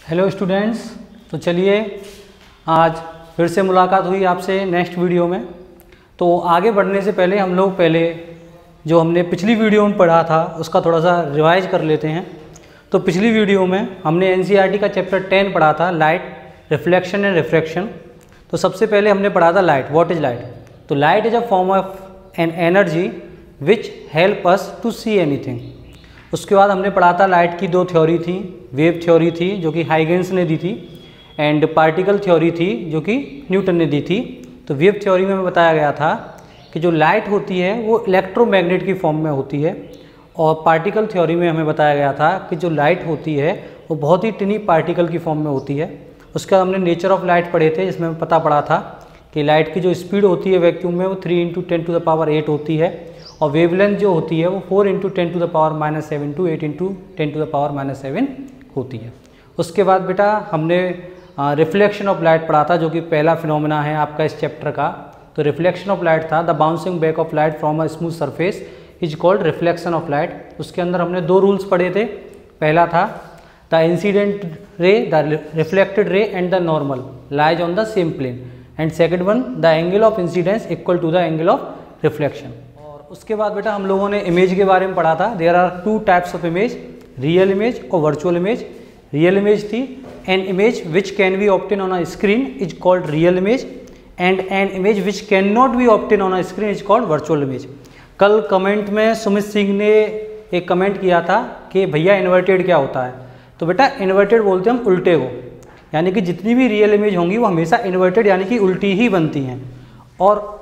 Hello students. तो चलिए आज फिर से मुलाकात हुई आपसे नेक्स्ट वीडियो में। तो आगे बढ़ने से पहले हम लोग जो हमने पिछली वीडियो में पढ़ा था उसका थोड़ा सा रिवाइज कर लेते हैं। तो पिछली वीडियो में हमने एनसीईआरटी का चैप्टर 10 पढ़ा था, लाइट, रिफ्लेक्शन एंड रिफ्रैक्शन। तो सबसे पहले हमने पढ़ा था लाइट, व्हाट इज लाइट। तो light is a form of an energy which help us to see anything. उसके बाद हमने पढ़ा था लाइट की दो थ्योरी थी, वेव थ्योरी थी जो कि हाइगेंस ने दी थी, एंड पार्टिकल थ्योरी थी जो कि न्यूटन ने दी थी। तो वेव थ्योरी में बताया गया था कि जो लाइट होती है वो इलेक्ट्रोमैग्नेट की फॉर्म में होती है, और पार्टिकल थ्योरी में हमें बताया गया था कि जो लाइट होती है वो बहुत ही टिनी पार्टिकल की फॉर्म में होती है। उसके बाद हमने नेचर ऑफ लाइट पढ़े थे, जिसमें पता पड़ा था कि लाइट की जो स्पीड होती है वैक्यूम में वो 3 × 10⁸ होती है, और वेवलेंथ जो होती है वो 4 × 10⁻⁷ to 8 × 10⁻⁷ होती है। उसके बाद बेटा हमने रिफ्लेक्शन ऑफ लाइट पढ़ा था, जो कि पहला फिनोमेना है आपका इस चैप्टर का। तो रिफ्लेक्शन ऑफ लाइट था, the bouncing back of light from a smooth surface is called reflection of light. उसके अंदर हमने दो रूल्स पढ़े थे। पहला था the incident ray, the reflected ray and the normal lies on the same plane, and second one the angle of incidence equal to the angle of reflection. और उसके बाद बेटा हम लोगों ने इमेज के बारे में पढ़ा था। There are two types of image, real image और वर्चुअल इमेज। रियल इमेज थी an image which can be obtain on a screen is called real image, and an image which can not be obtain on a screen is called virtual image. कल comment में सुमित सिंह ने एक comment किया था कि भैया inverted क्या होता है। तो बेटा इन्वर्टेड बोलते हैं हम उल्टे को, यानी कि जितनी भी रियल इमेज होंगी वो हमेशा इन्वर्टेड यानी कि उल्टी ही बनती हैं। और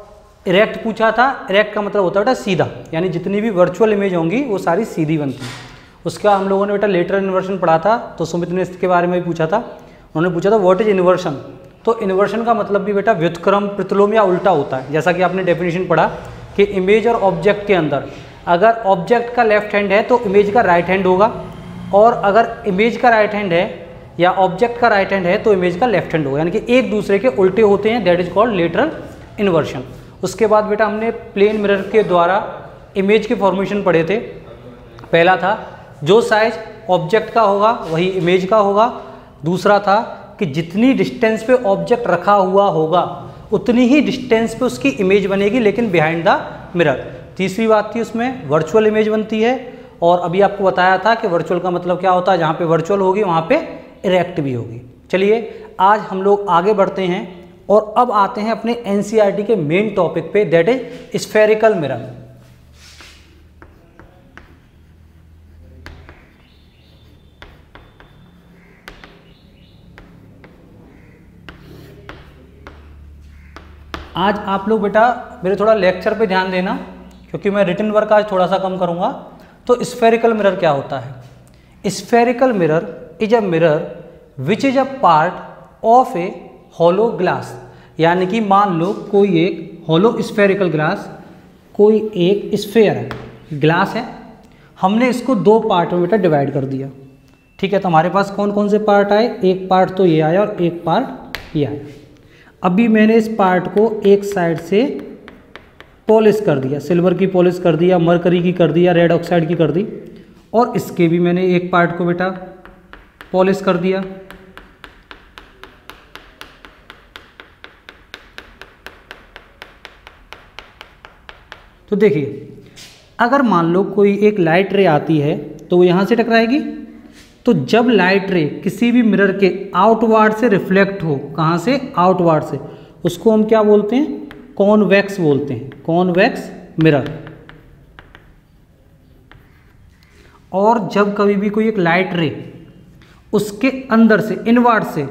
इरेक्ट पूछा था, इरेक्ट का मतलब होता है बेटा सीधा, यानी जितनी भी वर्चुअल इमेज होंगी वो सारी सीधी बनती हैं। उसका हम लोगों ने बेटा लेटरल इन्वर्शन पढ़ा था। तो सुमित ने इसके बारे में भी पूछा था, उन्होंने पूछा था व्हाट इज इन्वर्शन। तो इन्वर्शन का मतलब भी बेटा व्युत्क्रम, प्रतिलोम या उल्टा होता है। जैसा कि आपने डेफिनेशन पढ़ा कि इमेज और ऑब्जेक्ट के अंदर अगर ऑब्जेक्ट का लेफ्ट हैंड है तो इमेज का राइट हैंड होगा, और अगर इमेज का राइट हैंड है या ऑब्जेक्ट का राइट हैंड है तो इमेज का लेफ्ट हैंड होगा, यानी कि एक दूसरे के उल्टे होते हैं। That is called lateral inversion. उसके बाद बेटा हमने प्लेन मिरर के द्वारा इमेज के फॉर्मेशन पढ़े थे। पहला था जो साइज ऑब्जेक्ट का होगा वही इमेज का होगा। दूसरा था कि जितनी डिस्टेंस पे ऑब्जेक्ट रखा हुआ होगा उतनी ही डिस्टेंस पे उसकी इमेज बनेगी, लेकिन बिहाइंड द मिरर। तीसरी बात थी उसमें वर्चुअल इमेज बनती है, और अभी आपको बताया था कि वर्चुअल का मतलब क्या होता है, जहाँ पे वर्चुअल होगी वहाँ पे इरेक्ट भी होगी। चलिए आज हम लोग आगे बढ़ते हैं और अब आते हैं अपने एनसीईआरटी के मेन टॉपिक पे, दैट इज स्फेरिकल मिरर। आज आप लोग बेटा मेरे थोड़ा लेक्चर पे ध्यान देना, क्योंकि मैं रिटन वर्क आज थोड़ा सा कम करूँगा। तो स्फेरिकल मिरर क्या होता है? Spherical mirror is a mirror which is a part of A hollow glass. यानी कि मान लो कोई एक हॉलो स्फेरिकल ग्लास, कोई एक स्फेयर है, ग्लास है, हमने इसको दो पार्ट में बेटा डिवाइड कर दिया। ठीक है, तो हमारे पास कौन कौन से पार्ट आए? एक पार्ट तो ये आया और एक पार्ट ये आया। अभी मैंने इस पार्ट को एक साइड से पॉलिश कर दिया, सिल्वर की पॉलिश कर दिया, मरकरी की कर दिया, रेड ऑक्साइड की कर दी, और इसके भी मैंने एक पार्ट को बेटा पॉलिश कर दिया। तो देखिए, अगर मान लो कोई एक लाइट रे आती है तो वो यहाँ से टकराएगी। तो जब लाइट रे किसी भी मिरर के आउटवार्ड से रिफ्लेक्ट हो, कहाँ से? आउटवार्ड से, उसको हम क्या बोलते हैं? कॉन्वेक्स बोलते हैं, कॉन्वेक्स मिरर। और जब कभी भी कोई एक लाइट रे उसके अंदर से, इनवार्ड से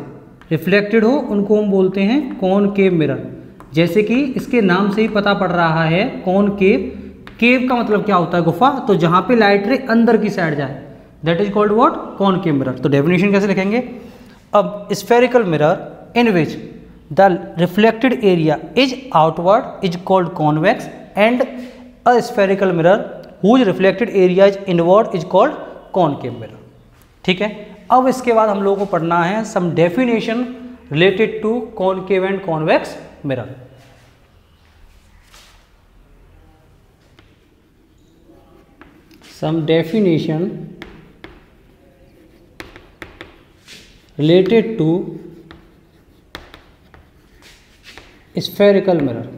रिफ्लेक्टेड हो, उनको हम बोलते हैं कॉनकेव मिरर। जैसे कि इसके नाम से ही पता पड़ रहा है, कॉनकेव, केव का मतलब क्या होता है? गुफा। तो जहाँ पे लाइट रे अंदर की साइड जाए that is called what? Concave mirror. तो डेफिनेशन कैसे लिखेंगे? अब spherical mirror in which the reflected area is outward is called convex, and a spherical mirror whose reflected area is inward is called concave mirror. ठीक है, अब इसके बाद हम लोगों को पढ़ना है some definition related to concave and convex mirror. Some definition related to spherical mirror.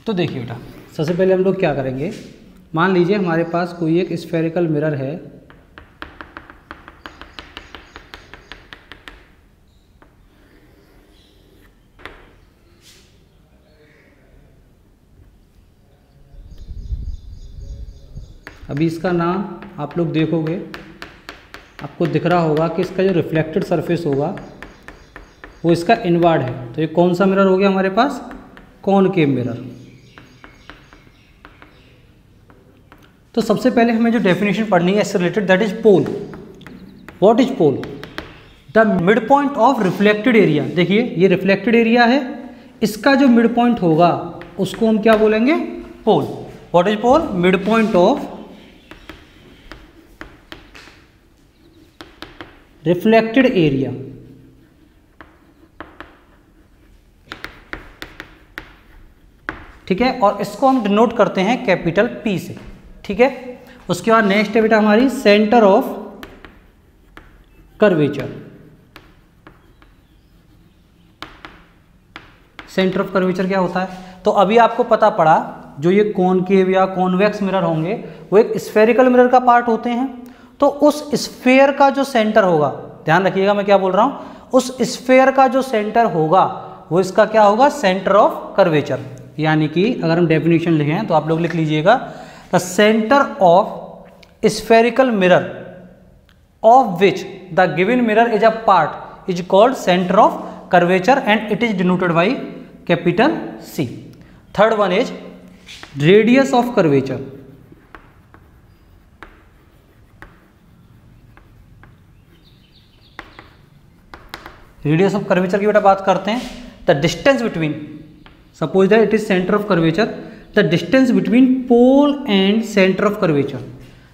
तो देखिए बेटा, सबसे पहले हम लोग क्या करेंगे, मान लीजिए हमारे पास कोई एक स्फेरिकल मिरर है, अभी इसका नाम आप लोग देखोगे, आपको दिख रहा होगा कि इसका जो रिफ्लेक्टेड सरफेस होगा वो इसका इनवर्ड है। तो ये कौन सा मिरर हो गया हमारे पास, कॉनकेव मिरर। तो सबसे पहले हमें जो डेफिनेशन पढ़नी है इससे related, that is pole. What is pole? The mid point of reflected area. देखिए ये रिफ्लेक्टेड एरिया है, इसका जो मिड पॉइंट होगा उसको हम क्या बोलेंगे, pole. What is pole? Mid point of reflected area. ठीक है, और इसको हम डिनोट करते हैं कैपिटल P से। ठीक है, उसके बाद नेक्स्ट है बेटा हमारी centre of curvature. Centre of curvature क्या होता है? तो अभी आपको पता पड़ा जो ये कॉनकेव या कॉन्वेक्स मिरर होंगे वो एक स्फेरिकल मिरर का पार्ट होते हैं। तो उस स्फेयर का जो सेंटर होगा, ध्यान रखिएगा मैं क्या बोल रहा हूं, उस स्फेयर का जो सेंटर होगा वो इसका क्या होगा, सेंटर ऑफ कर्वेचर। यानी कि अगर हम डेफिनेशन लिखें तो आप लोग लिख लीजिएगा, the centre of spherical mirror of which the given mirror is a part is called centre of curvature and it is denoted by capital C। Third one is radius of curvature. Radius of curvature की बेटा बात करते हैं, the distance between, suppose that it is centre of curvature, the distance between pole and centre of curvature,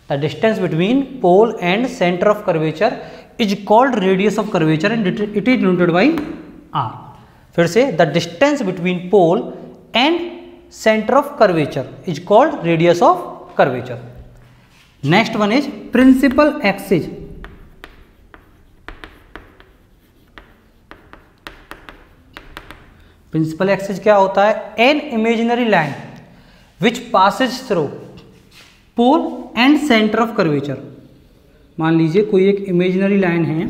the distance between pole and centre of curvature is called radius of curvature and it is denoted by R। फिर से, the distance between pole and centre of curvature is called radius of curvature. Next one is principal axis. Principal axis क्या होता है? An imaginary line which passes through pole and centre of curvature. मान लीजिए कोई एक imaginary line है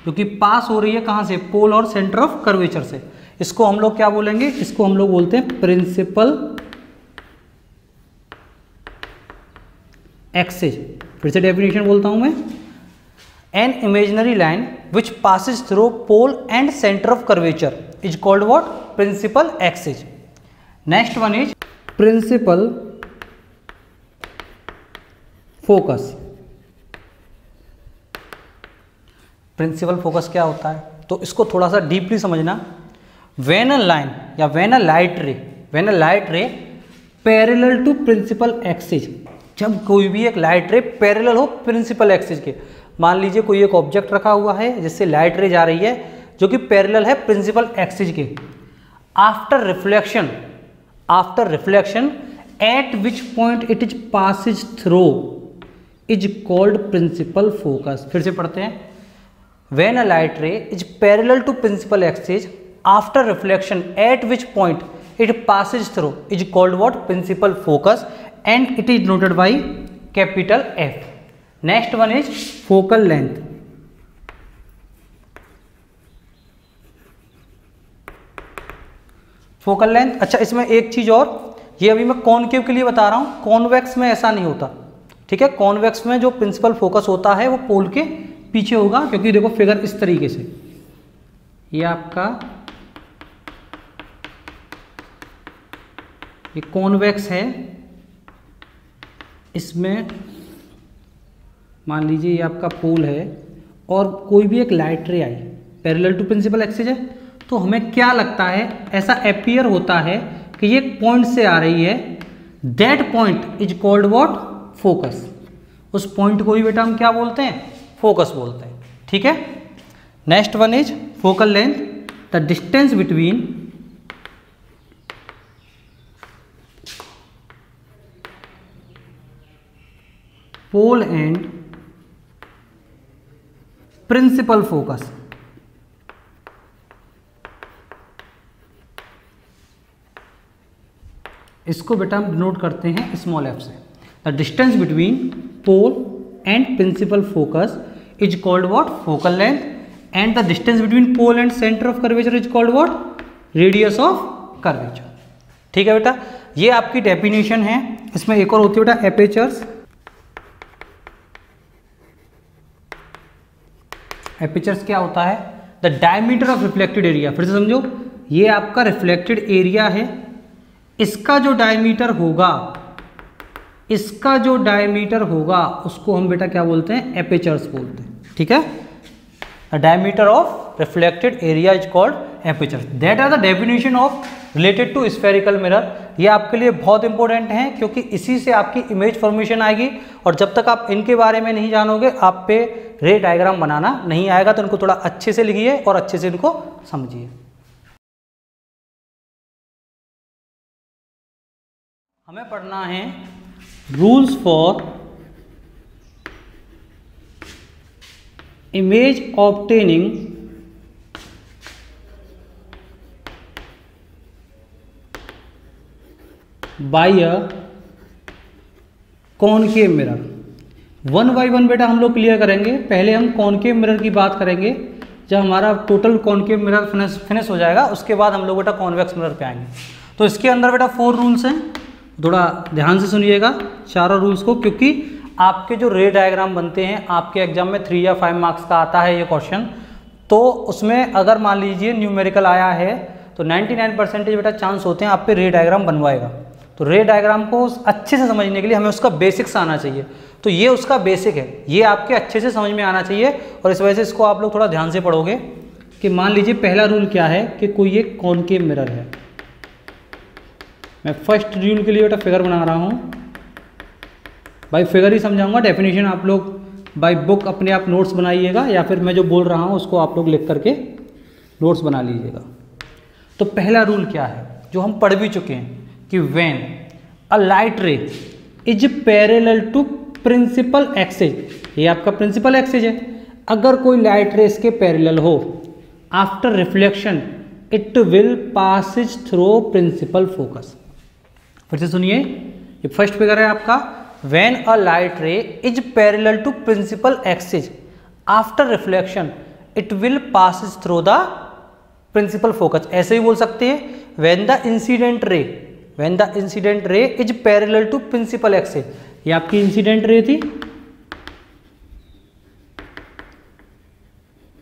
जो कि पास हो रही है कहाँ से, पोल और सेंटर ऑफ कर्वेचर से। इसको हम लोग क्या बोलेंगे, इसको हम लोग बोलते हैं प्रिंसिपल एक्सिस। फिर से डेफिनेशन बोलता हूं मैं, an imaginary line which passes through pole and centre of curvature is called what, principal axis. Next one is principal focus. Principal focus क्या होता है, तो इसको थोड़ा सा डीपली समझना। व्हेन अ लाइन या when a light ray parallel to principal axis, जब कोई भी एक लाइट रे पैरेलल हो प्रिंसिपल एक्सिस के। मान लीजिए कोई एक ऑब्जेक्ट रखा हुआ है जिससे लाइट रे जा रही है जो कि पैरेलल है प्रिंसिपल एक्सिस के। After reflection at which point it is passes through is called principal focus. फिर से पढ़ते हैं, when a light ray is parallel to principal axis after reflection at which point it passes through is called what, principal focus and it is noted by capital F। Next one is focal length. Focal length, अच्छा इसमें एक चीज और, ये अभी मैं concave के लिए बता रहा हूं, कॉन्वेक्स में ऐसा नहीं होता। ठीक है, कॉन्वेक्स में जो प्रिंसिपल फोकस होता है वो पोल के पीछे होगा, क्योंकि देखो फिगर इस तरीके से, ये आपका ये कॉन्वेक्स है, इसमें मान लीजिए ये आपका पोल है और कोई भी एक लाइट रे आई पैरेलल टू प्रिंसिपल एक्सिस है, तो हमें क्या लगता है, ऐसा अपीयर होता है कि ये पॉइंट से आ रही है, that point is called what, focus. उस पॉइंट को ही बेटा हम क्या बोलते हैं, फोकस बोलते हैं। ठीक है, next one is focal length, the distance between pole and principal focus. इसको बेटा हम डिनोट करते हैं स्मॉल एफ से। The distance between pole and principal focus is called what? Focal length. And the distance between pole and centre of curvature is called what? Radius of curvature. ठीक है बेटा, ये आपकी डेफिनेशन है। इसमें एक और होती है बेटा एपेचर्स। एपेचर्स क्या होता है? The diameter of reflected area. फिर से समझो, ये आपका रिफ्लेक्टेड एरिया है, इसका जो डायमीटर होगा, इसका जो डायमीटर होगा उसको हम बेटा क्या बोलते हैं? एपेचर्स बोलते हैं। ठीक है, the diameter of reflected area is called apertures. That are the definition of related to spherical mirror. ये आपके लिए बहुत इंपॉर्टेंट है क्योंकि इसी से आपकी इमेज फॉर्मेशन आएगी, और जब तक आप इनके बारे में नहीं जानोगे आप पे रे डायग्राम बनाना नहीं आएगा। तो इनको थोड़ा अच्छे से लिखिए और अच्छे से इनको समझिए। हमें पढ़ना है rules for image obtaining by a concave mirror. One by one बेटा हम लोग क्लियर करेंगे। पहले हम कॉनकेव मिरर की बात करेंगे। जब हमारा टोटल कॉनकेव मिरर फिनिश हो जाएगा उसके बाद हम लोग बेटा कॉन्वेक्स मिरर पे आएंगे। तो इसके अंदर बेटा 4 रूल्स हैं, थोड़ा ध्यान से सुनिएगा चारों रूल्स को, क्योंकि आपके जो रे डायग्राम बनते हैं आपके एग्जाम में 3 या 5 मार्क्स का आता है ये क्वेश्चन। तो उसमें अगर मान लीजिए न्यूमेरिकल आया है तो 99% बेटा चांस होते हैं आप पे रे डायग्राम बनवाएगा। तो रे डायग्राम को अच्छे से समझने के लिए हमें उसका बेसिक्स आना चाहिए। तो ये उसका बेसिक है, ये आपके अच्छे से समझ में आना चाहिए, और इस वजह से इसको आप लोग थोड़ा ध्यान से पढ़ोगे। कि मान लीजिए पहला रूल क्या है कि कोई एक कॉनकेव मिरर है। मैं फर्स्ट रूल के लिए बेटा फिगर बना रहा हूँ, बाय फिगर ही समझाऊंगा। डेफिनेशन आप लोग बाय बुक अपने आप नोट्स बनाइएगा, या फिर मैं जो बोल रहा हूँ उसको आप लोग लिख करके नोट्स बना लीजिएगा। तो पहला रूल क्या है जो हम पढ़ भी चुके हैं कि when a light ray is parallel to principal axis, ये आपका प्रिंसिपल एक्सिस है। अगर कोई लाइट रे इसके पैरेलल हो, after reflection it will passes through principal focus. फिर से सुनिए, ये फर्स्ट फिगर है आपका। When a light ray is parallel to principal axis after reflection it will passes through the principal focus. ऐसे ही बोल सकते हैं, when the incident ray is parallel to principal axis. ये आपकी इंसिडेंट रे थी।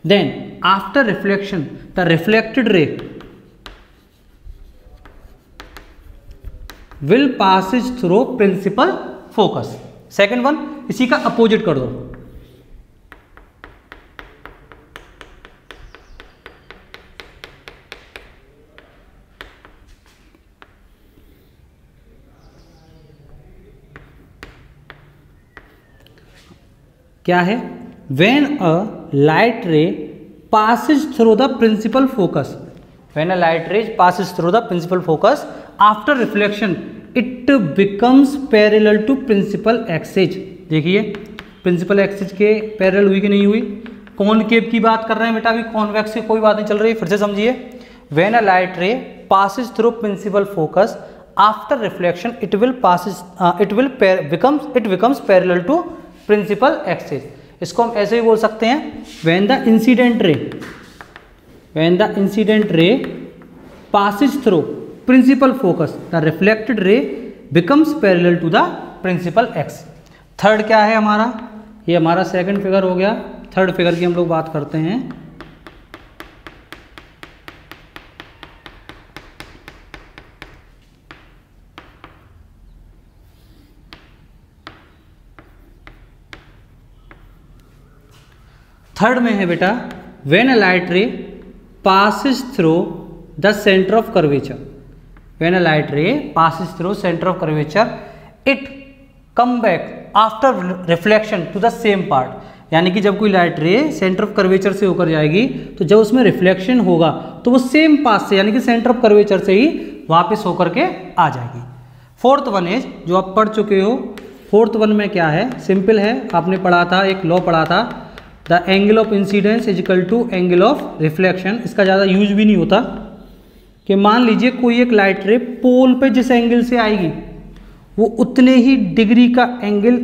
Then after reflection the reflected ray will passes through principal focus. Second one, इसी का अपोजिट कर दो। क्या है? When a light ray passes through the principal focus, when a light ray passes through the principal focus after reflection it becomes parallel to principal axis. देखिए principal axis के parallel हुई कि नहीं हुई। कॉनकेव की बात कर रहे हैं बेटा, अभी कॉन्वेक्स की कोई बात नहीं चल रही। फिर से समझिए, when a light ray passes through principal focus after reflection it becomes parallel to principal axis. इसको हम ऐसे ही बोल सकते हैं, when the incident ray passes through principal focus the reflected ray becomes parallel to the principal axis. Third क्या है हमारा? ये हमारा सेकंड फिगर हो गया। थर्ड फिगर की हम लोग बात करते हैं। थर्ड में है बेटा, when a light ray passes through the centre of curvature, when a light ray passes through centre of curvature it come back after reflection to the same part. यानी कि जब कोई लाइट रे सेंटर ऑफ कर्वेचर से होकर जाएगी तो जब उसमें रिफ्लेक्शन होगा तो वो सेम पाथ से यानी कि सेंटर ऑफ कर्वेचर से ही वापस होकर के आ जाएगी। फोर्थ वन इज जो आप पढ़ चुके हो, फोर्थ वन में क्या है, सिंपल है, आपने पढ़ा था, एक लॉ पढ़ा था, the angle of incidence is equal to angle of reflection. इसका ज़्यादा यूज भी नहीं होता कि मान लीजिए कोई एक लाइट रे पोल पे जिस एंगल से आएगी वो उतने ही डिग्री का एंगल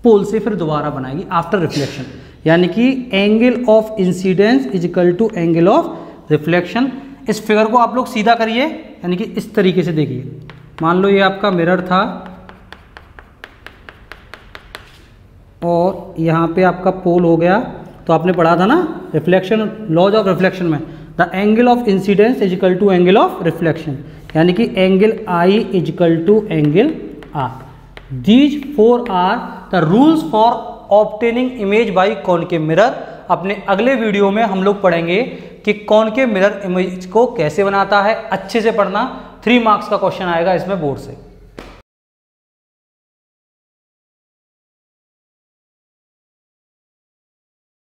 पोल से फिर दोबारा बनाएगी आफ्टर रिफ्लेक्शन, यानी कि angle of incidence is equal to angle of reflection. इस फिगर को आप लोग सीधा करिए, यानी कि इस तरीके से देखिए, मान लो ये आपका मिरर था और यहाँ पे आपका पोल हो गया, तो आपने पढ़ा था ना रिफ्लेक्शन, लॉज ऑफ रिफ्लेक्शन में, the angle of incidence is equal to angle of reflection, यानी कि angle I is equal to angle R. These four are the rules for obtaining image by concave mirror. अपने अगले video में हम लोग पढ़ेंगे कि कॉनकेव मिरर इमेज को कैसे बनाता है। अच्छे से पढ़ना, 3 मार्क्स का क्वेश्चन आएगा इसमें बोर्ड से।